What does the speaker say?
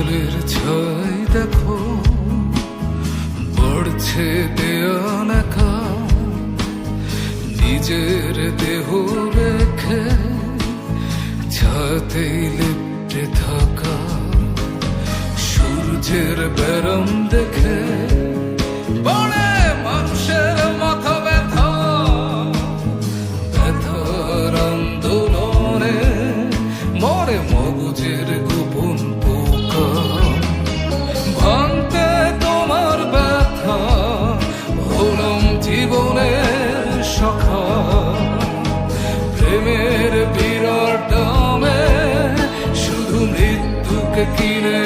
ফুলের ছয় দেখো পড়ছে দেয়াল একা, নিজের দেহ রেখে ছাতেই লেপ্টে থাকা। সূর্যের ব্যারাম দেখে পড়ে মানুষের মাথা ব্যথা, ব্যথার আন্দোলনে মরে মগজের গোপন পোকা। ভাঙতে তোমার ব্যথা হলাম জীবনের সখা, প্রেমের বিরাট দামে শুধু মৃত্যুকে কিনে